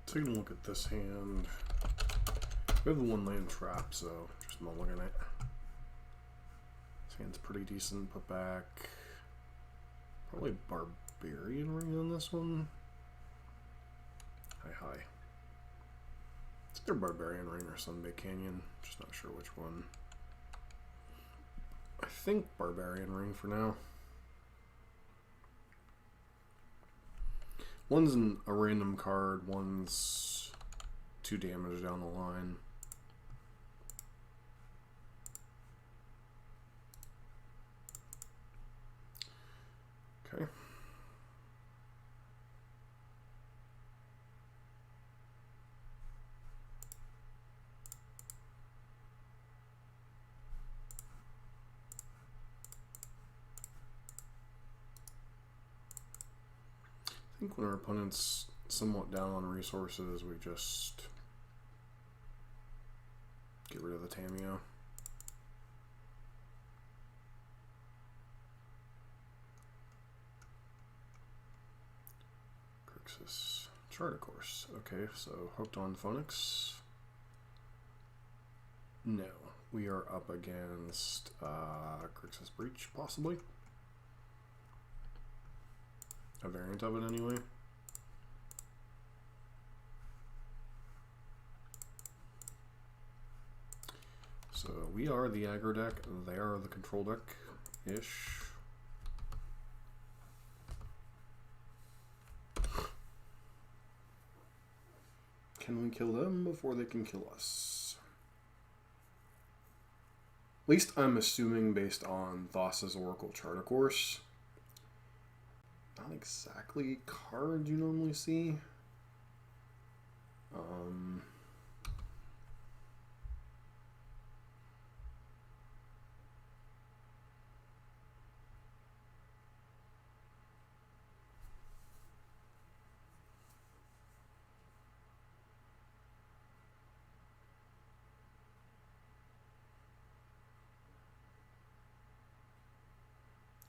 Taking a look at this hand. We have the one land trap, so just mulligan it. This hand's pretty decent. Put back probably Barbarian Ring on this one. Hi. It's either Barbarian Ring or Sunbay Canyon. Just not sure which one. I think Barbarian Ring for now. One's a random card, one's 2 damage down the line. Okay. I think when our opponent's somewhat down on resources, we just get rid of the Tameo. Grixis. Chart, of course. Okay, so hooked on Phonics. No. We are up against Grixis Breach, possibly. A variant of it, anyway. So we are the aggro deck, they are the control deck-ish. Can we kill them before they can kill us? At least I'm assuming based on Thassa's Oracle chart, of course. Not exactly cards you normally see.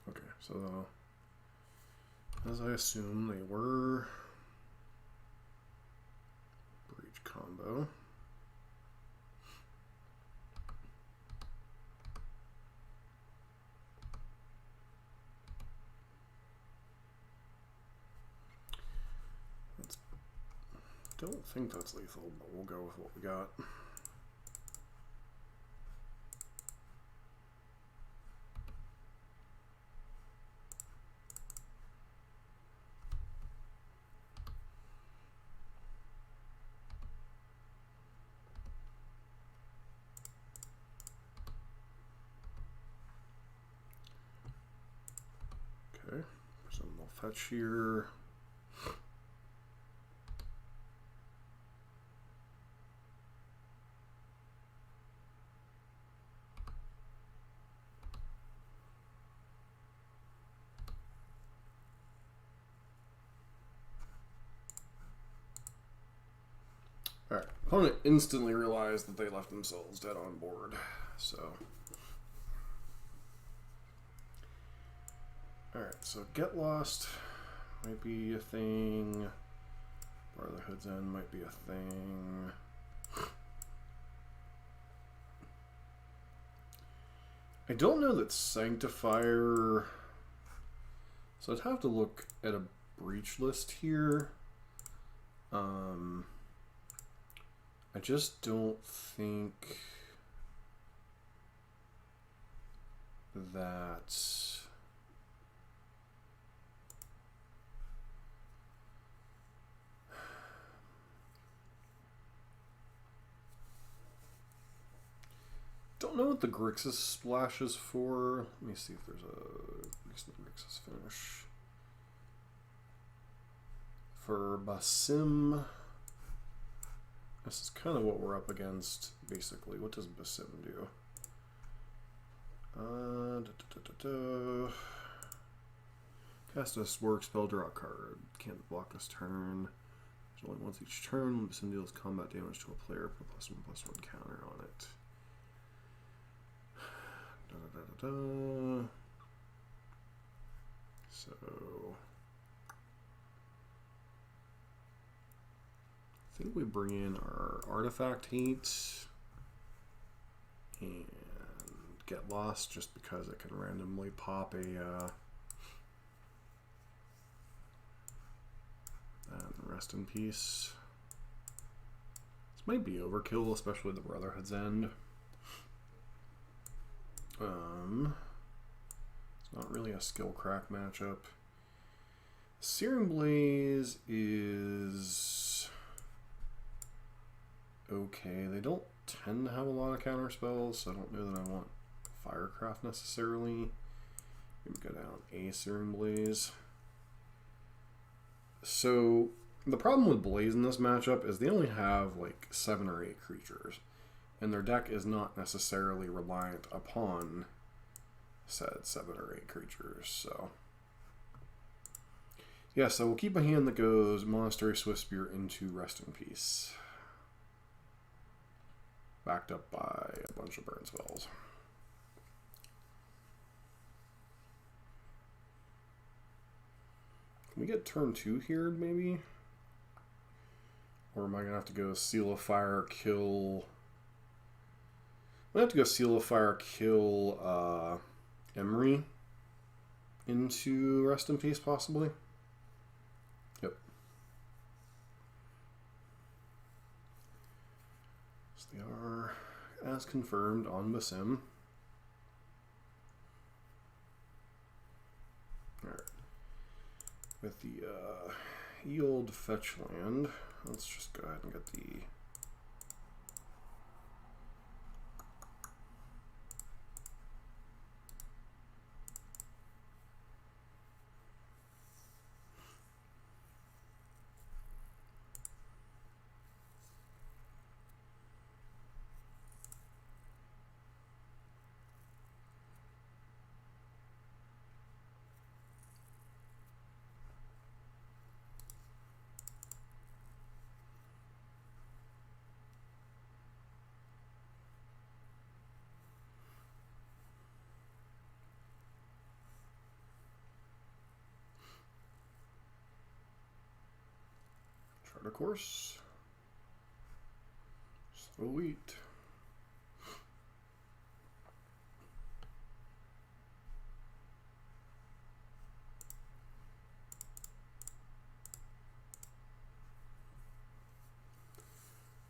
Okay, so as I assume, they were Breach combo. Don't think that's lethal, but we'll go with what we got. Okay, so we'll fetch here. Alright, opponent instantly realized that they left themselves dead on board, so. Alright, so Get Lost might be a thing. Bar the Hood's End might be a thing. I don't know that Sanctifier, so I'd have to look at a breach list here. I just don't think that don't know what the Grixis splash is for. Let me see if there's a recent Grixis finish. For Basim, this is kind of what we're up against, basically. What does Basim do? Cast a Work spell, draw a card. Can't block this turn. There's only once each turn. When Basim deals combat damage to a player, put +1/+1 counter on it. So I think we bring in our artifact heat and get lost just because it can randomly pop a and rest in peace. This might be overkill, especially the Brotherhood's End. It's not really a skill crack matchup. Searing Blaze is okay. They don't tend to have a lot of counter spells, so I don't know that I want Firecraft necessarily. Maybe go down a Searing Blaze. So the problem with Blaze in this matchup is they only have like 7 or 8 creatures, and their deck is not necessarily reliant upon said 7 or 8 creatures. So yeah, so we'll keep a hand that goes Monastery Swiftspear into Rest in Peace, backed up by a bunch of burn spells. Can we get turn 2 here, maybe? Or am I going to have to go Seal of Fire, kill... I'm going to have to go Seal of Fire, kill Emery into Rest in Peace, possibly? Yep. So they are, as confirmed, on Basim. Alright. With the yield fetch land, let's just go ahead and get the Charter Course, Slow Wheat.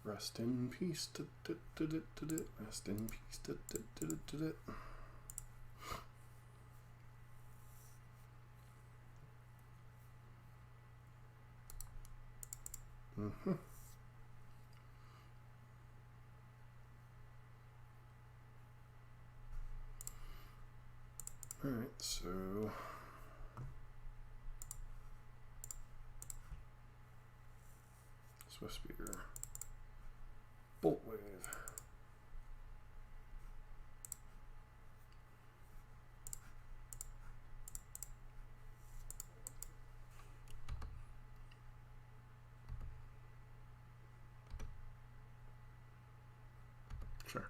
Rest in peace. Rest in peace. Alright, so Swiftspear, Bolt Wave. Sure.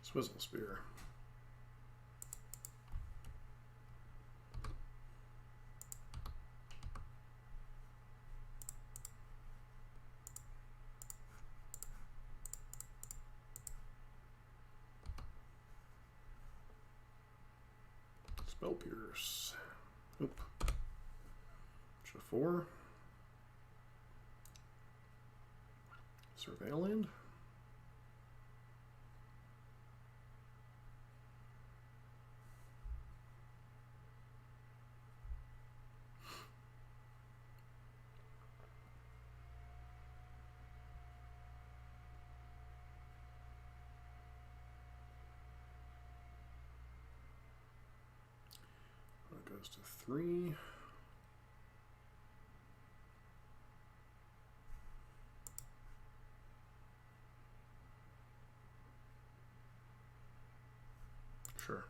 Swizzle Spear. Spell Pierce. Oop. Show 4. Surveil Land. Goes to 3. Sure.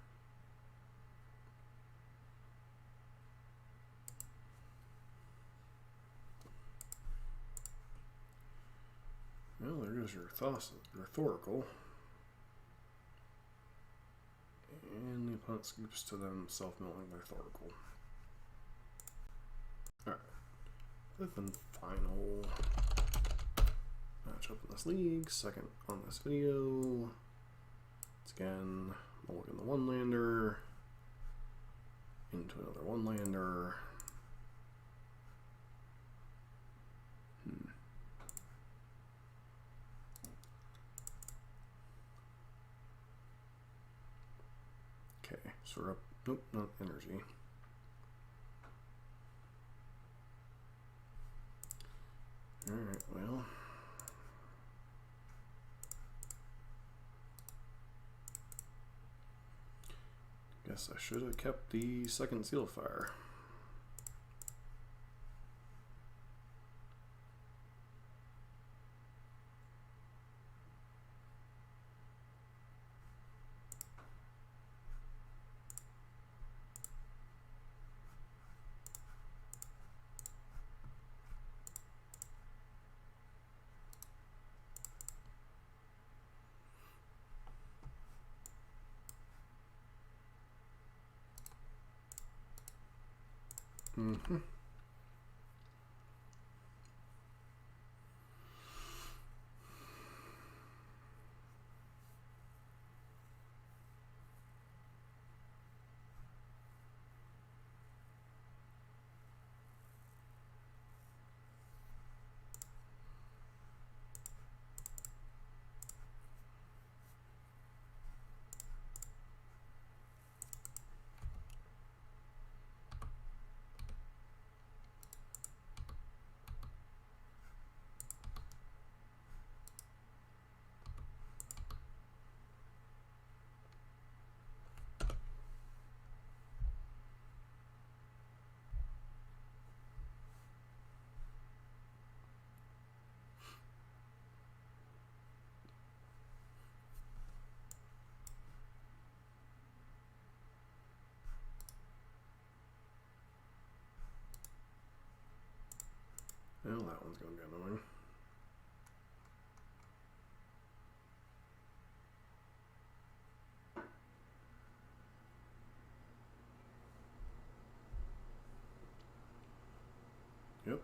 There's your Thoracle. And the opponent scoops to them, self-milling their Thoracle. Alright. Fifth and final matchup in this league. Second on this video. Once again, mulligan the one-lander into another one-lander. Okay, so we're up. Nope, not energy. Alright, well. Guess I should have kept the second Seal of Fire. Mm-hmm. Well, that one's going to be annoying. Yep.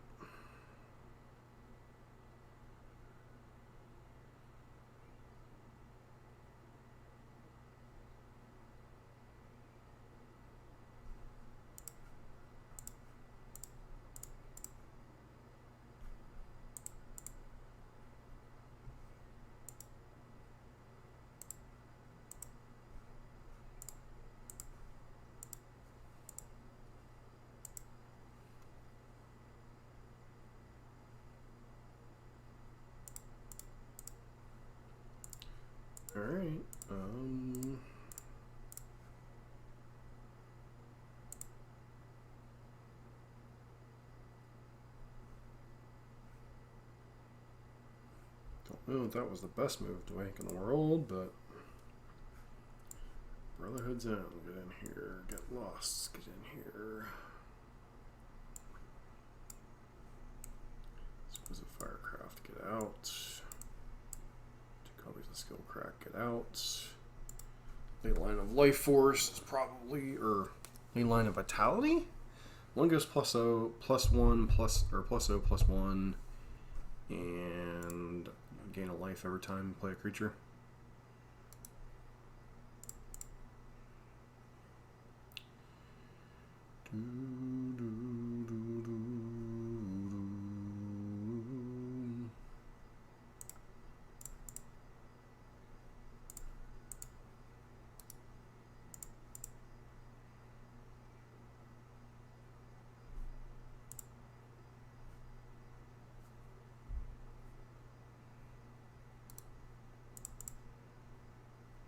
All right. Don't know if that was the best move to make in the world, but Brotherhood's in. Get in here. Get lost. Get in here. Exquisite Firecraft. Get out. Copies of Skill Crack, get out. Ley Line of Life Force is probably, or Ley Line of Vitality? One goes +0, +1, +0, +1, and gain a life every time you play a creature.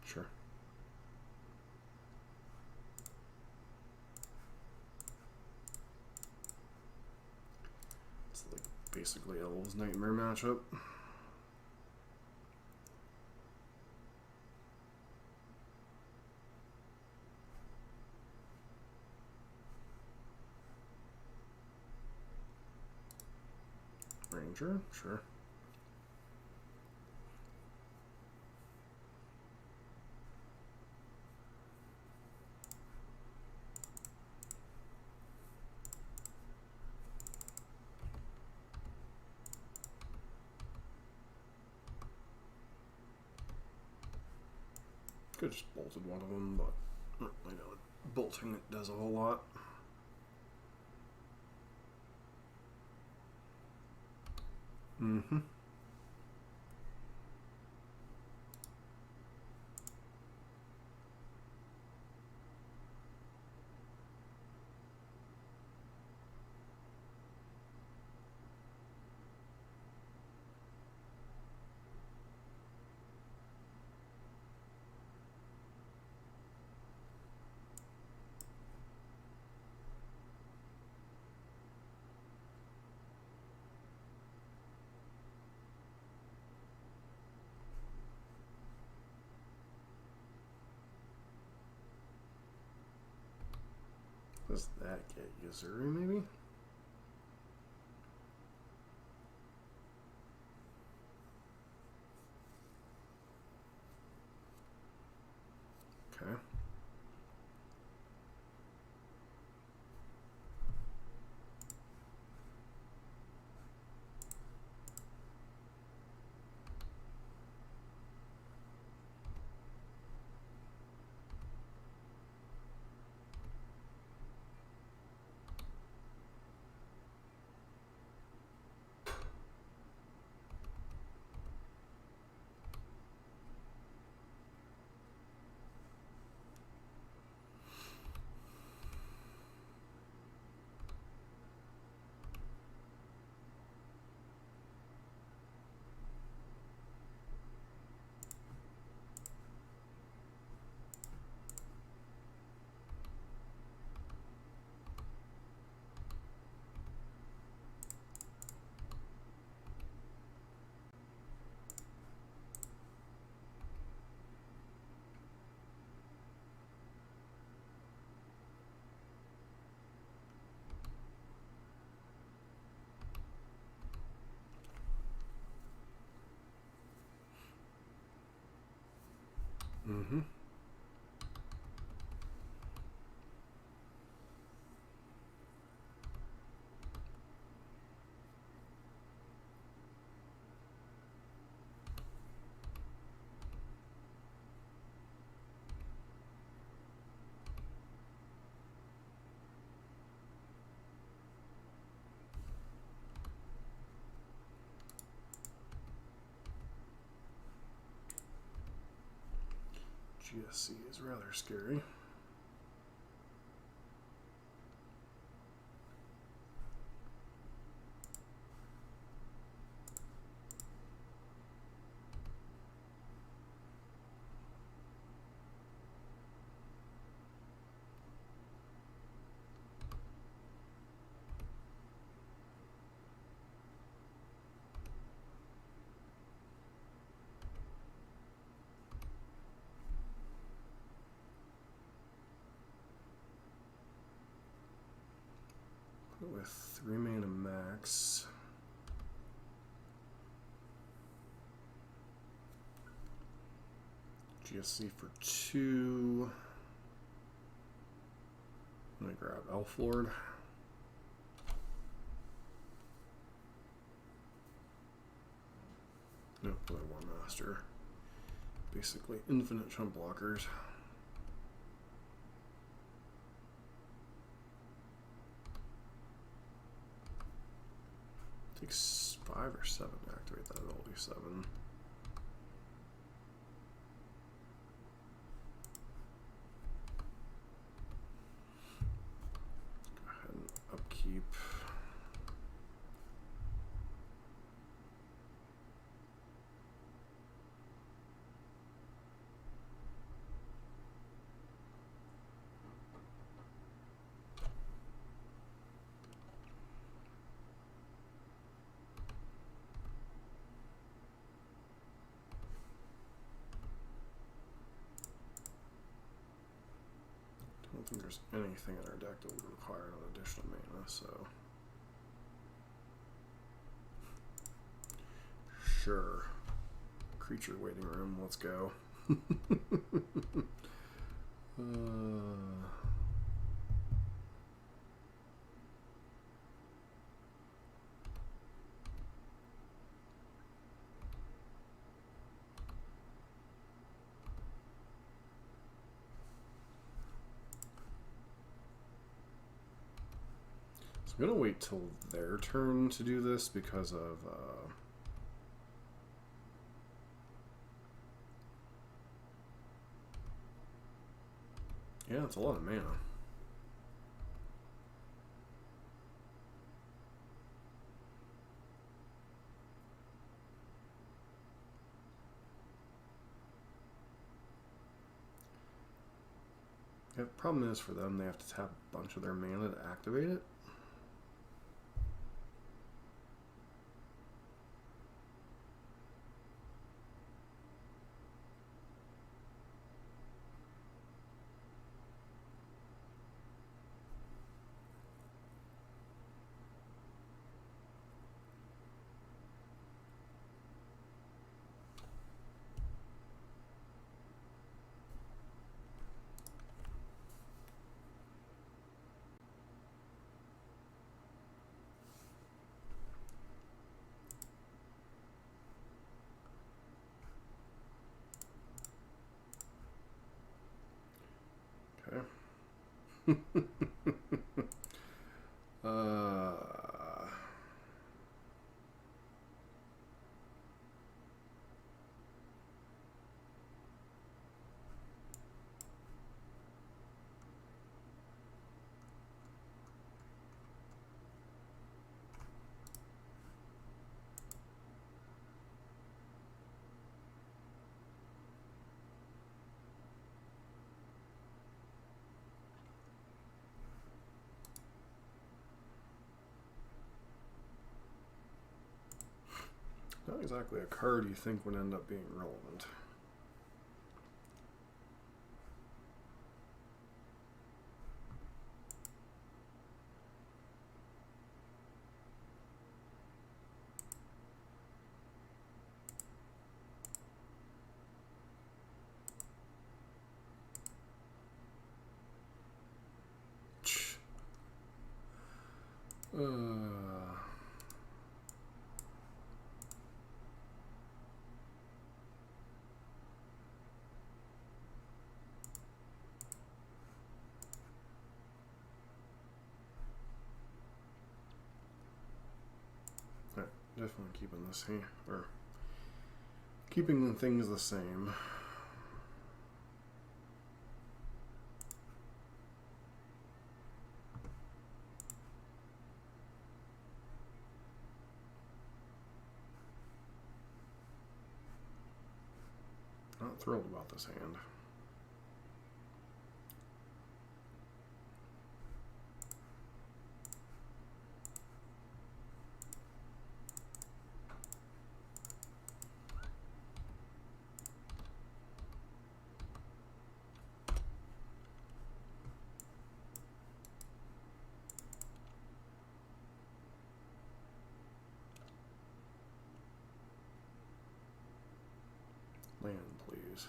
Sure. It's like basically Elves Nightmare matchup. Ranger, sure. Could have just bolted one of them, but I don't really know what bolting it does a whole lot. Mm-hmm. Does that get Yuzuri, maybe? Okay. Mm-hmm. GSC is rather scary. With 3 mana max. GSC for 2. I'm gonna grab Elf Lord. Nope, play War Master. Basically infinite chump blockers. Takes 5 or 7 to activate that. I'll do 7. Go ahead and upkeep. I don't think there's anything in our deck that would require an additional mana, so sure. Creature waiting room, let's go. I'm gonna wait till their turn to do this because of yeah, it's a lot of mana. Yeah, the problem is for them, they have to tap a bunch of their mana to activate it. Okay. Not exactly a card you think would end up being relevant. Definitely keeping this here, or keeping things the same. Not thrilled about this hand. Land, please.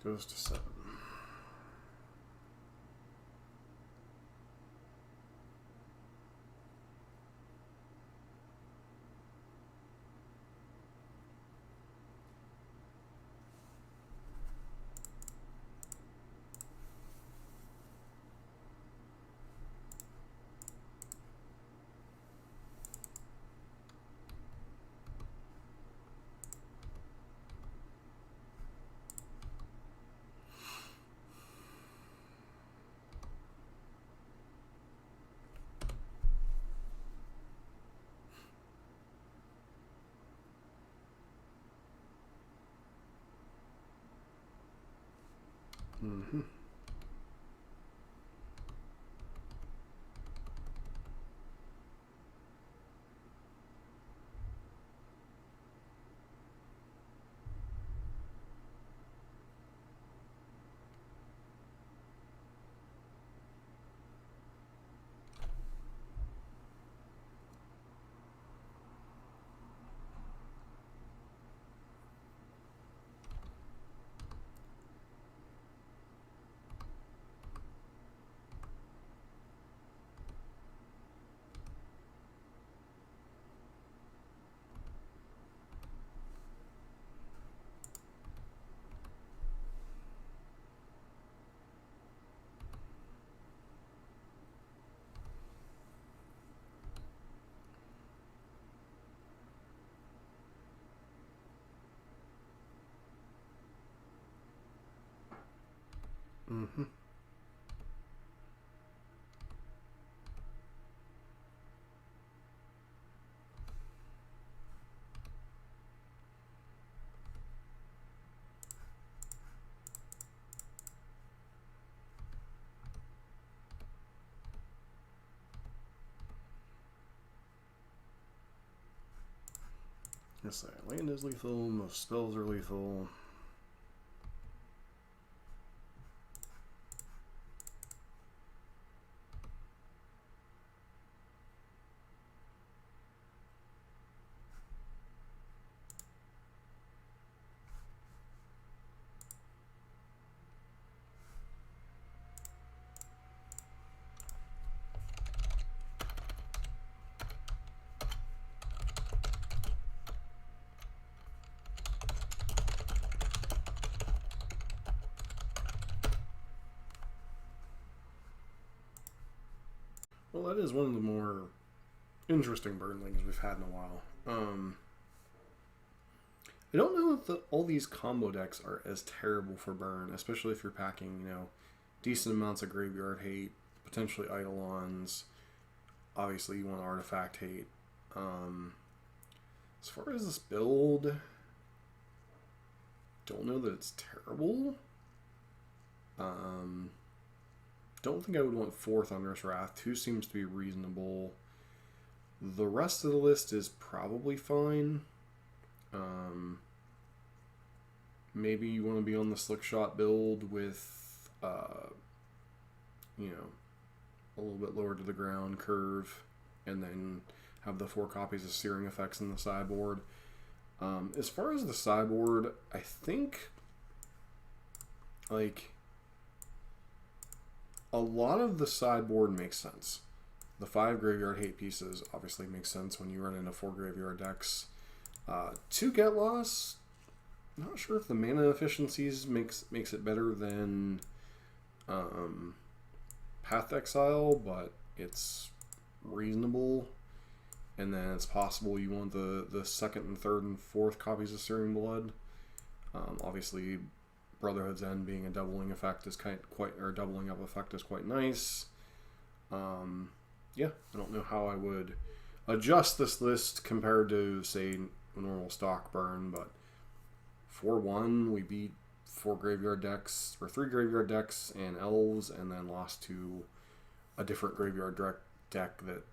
Goes to 7. Mm-hmm. Mm-hmm. Yes, land is lethal, most spells are lethal. Well, that is one of the more interesting burn lanes we've had in a while. I don't know if all these combo decks are as terrible for burn, especially if you're packing, decent amounts of graveyard hate, potentially Eidolons. Obviously, you want artifact hate. As far as this build, don't know that it's terrible. Don't think I would want 4 Thunderous Wrath. 2 seems to be reasonable. The rest of the list is probably fine. Maybe you want to be on the Slick Shot build with, a little bit lower to the ground curve, and then have the 4 copies of Searing Effects in the sideboard. As far as the sideboard, I think, a lot of the sideboard makes sense. The 5 graveyard hate pieces obviously make sense when you run into 4 graveyard decks. 2 get loss, not sure if the mana efficiencies makes it better than Path Exile, but it's reasonable. And then it's possible you want the second and third and fourth copies of Searing Blood. Obviously, Brotherhood's End being a doubling effect is doubling up effect is quite nice. Yeah, I don't know how I would adjust this list compared to, say, normal stock burn, but 4-1 we beat 4 graveyard decks or 3 graveyard decks and elves, and then lost to a different graveyard deck that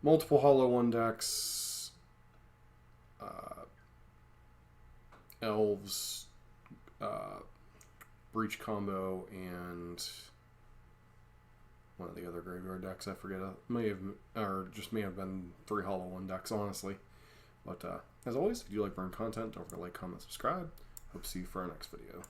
multiple Hollow 1 decks, elves, breach combo, and one of the other graveyard decks. I forget. May have been 3 Hollow 1 decks, honestly. But as always, if you like burn content, don't forget to like, comment, subscribe. Hope to see you for our next video.